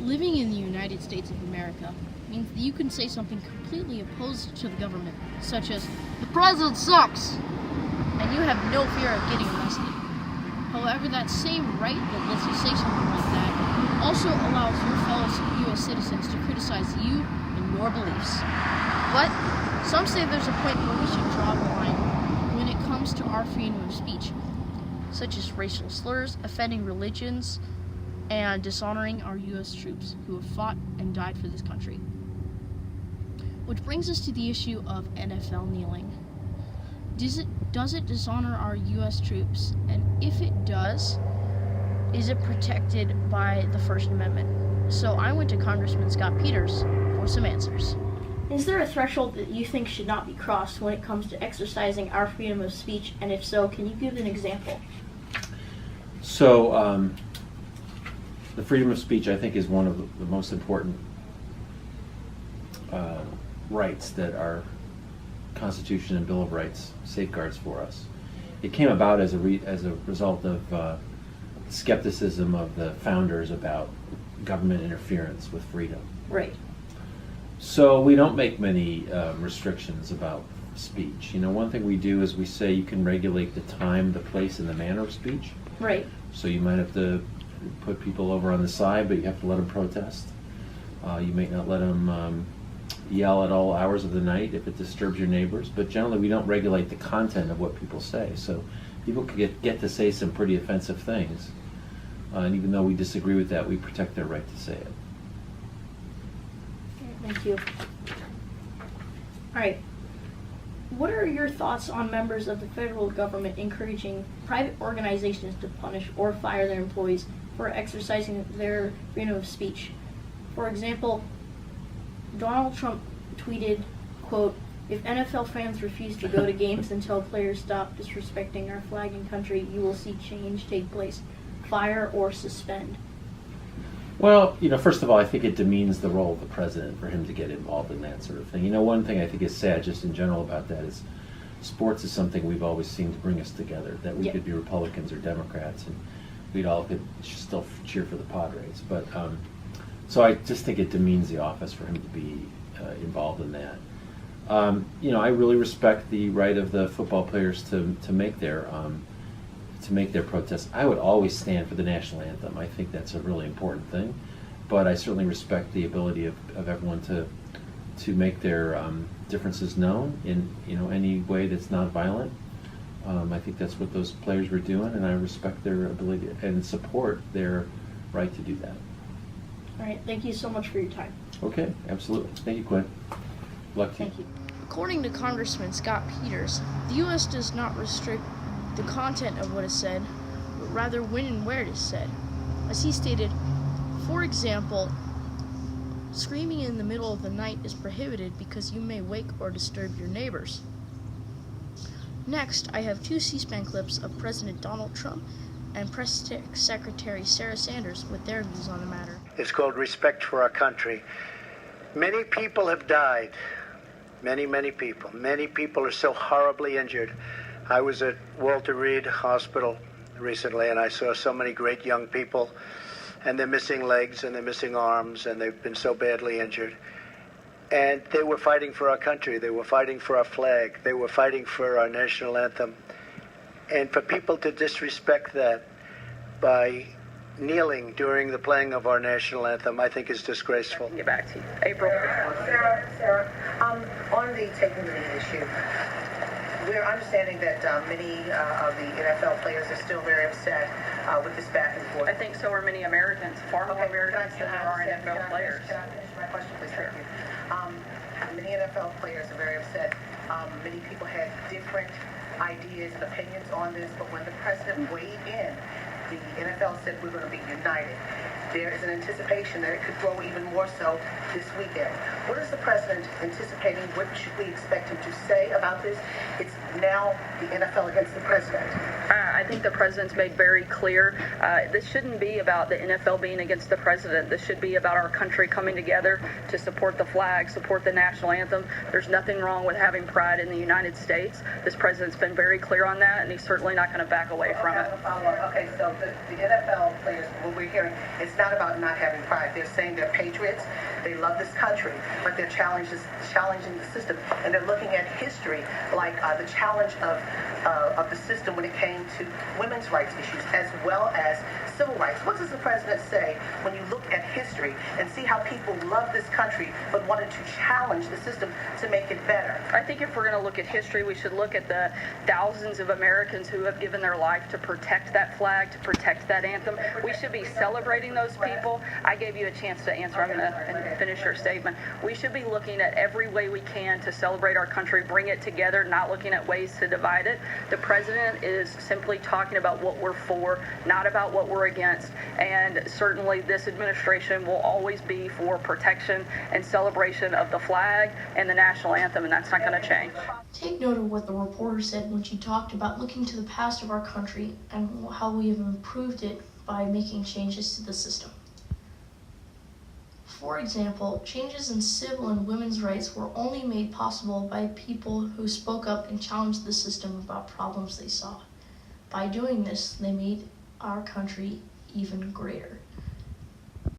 Living in the United States of America means that you can say something completely opposed to the government, such as, "The president sucks!" and you have no fear of getting arrested. However, that same right that lets you say something like that also allows your fellow U.S. citizens to criticize you and your beliefs. But some say there's a point where we should draw the line when it comes to our freedom of speech, such as racial slurs, offending religions, and dishonoring our U.S. troops who have fought and died for this country. Which brings us to the issue of NFL kneeling. Does it dishonor our U.S. troops? And if it does, is it protected by the First Amendment? So I went to Congressman Scott Peters for some answers. Is there a threshold that you think should not be crossed when it comes to exercising our freedom of speech? And if so, can you give an example? So, the freedom of speech, I think, is one of the most important rights that our Constitution and Bill of Rights safeguards for us. It came about as a result of skepticism of the founders about government interference with freedom. Right. So we don't make many restrictions about speech. You know, one thing we do is we say you can regulate the time, the place, and the manner of speech. Right. So you might have to put people over on the side, but you have to let them protest. You may not let them yell at all hours of the night if it disturbs your neighbors, but generally we don't regulate the content of what people say. So people can get to say some pretty offensive things, and even though we disagree with that, we protect their right to say it. Thank you. All right. What are your thoughts on members of the federal government encouraging private organizations to punish or fire their employees for exercising their freedom of speech? For example, Donald Trump tweeted, quote, "If NFL fans refuse to go to games until players stop disrespecting our flag and country, you will see change take place. Fire or suspend." Well, you know, first of all, I think it demeans the role of the president for him to get involved in that sort of thing. You know, one thing I think is sad just in general about that is sports is something we've always seen to bring us together, that we could be Republicans or Democrats and we'd all could still cheer for the Padres. But so I just think it demeans the office for him to be involved in that. You know, I really respect the right of the football players to make their protests. I would always stand for the national anthem. I think that's a really important thing. But I certainly respect the ability of everyone to make their differences known in any way that's not violent. I think that's what those players were doing, and I respect their ability and support their right to do that. All right. Thank you so much for your time. Okay, absolutely. Thank you, Quinn. Luck to you. Thank you. According to Congressman Scott Peters, the U.S. does not restrict the content of what is said, but rather when and where it is said. As he stated, for example, screaming in the middle of the night is prohibited because you may wake or disturb your neighbors. Next, I have two C-SPAN clips of President Donald Trump and Press Secretary Sarah Sanders with their views on the matter. It's called Respect for Our Country. Many people have died. Many people. Many people are so horribly injured. I was at Walter Reed Hospital recently, and I saw so many great young people, and they're missing legs, and they're missing arms, and they've been so badly injured. And they were fighting for our country. They were fighting for our flag. They were fighting for our national anthem. And for people to disrespect that by kneeling during the playing of our national anthem, I think is disgraceful. Get back to you. April. Sarah, on the taking the knee issue, we're understanding that many of the NFL players are still very upset with this back and forth. I think so are many Americans, far more Americans than there are NFL players. Can I finish my question, please? Thank you. Many NFL players are very upset. Many people had different ideas and opinions on this, but when the president weighed in, the NFL said we're going to be united. There is an anticipation that it could grow even more so this weekend. What is the president anticipating? What should we expect him to say about this? It's now the NFL against the president? I think the president's made very clear this shouldn't be about the NFL being against the president. This should be about our country coming together to support the flag, support the national anthem. There's nothing wrong with having pride in the United States. This president's been very clear on that, and he's certainly not going to back away from it. Okay, so the NFL players, what we're hearing, it's not about not having pride. They're saying they're patriots, they love this country, but they're challenging the system, and they're looking at history, like the challenge of the system when it came to women's rights issues as well as civil rights. What does the president say when you look at history and see how people love this country but wanted to challenge the system to make it better? I think if we're going to look at history, we should look at the thousands of Americans who have given their life to protect that flag, to protect that anthem. We should be celebrating those people. I gave you a chance to answer. I'm going to finish your statement. We should be looking at every way we can to celebrate our country, bring it together, not looking at ways to divide it. The president is simply talking about what we're for, not about what we're against. And certainly this administration will always be for protection and celebration of the flag and the national anthem, and that's not going to change. Take note of what the reporter said when she talked about looking to the past of our country and how we have improved it by making changes to the system. For example, changes in civil and women's rights were only made possible by people who spoke up and challenged the system about problems they saw. By doing this, they made our country even greater.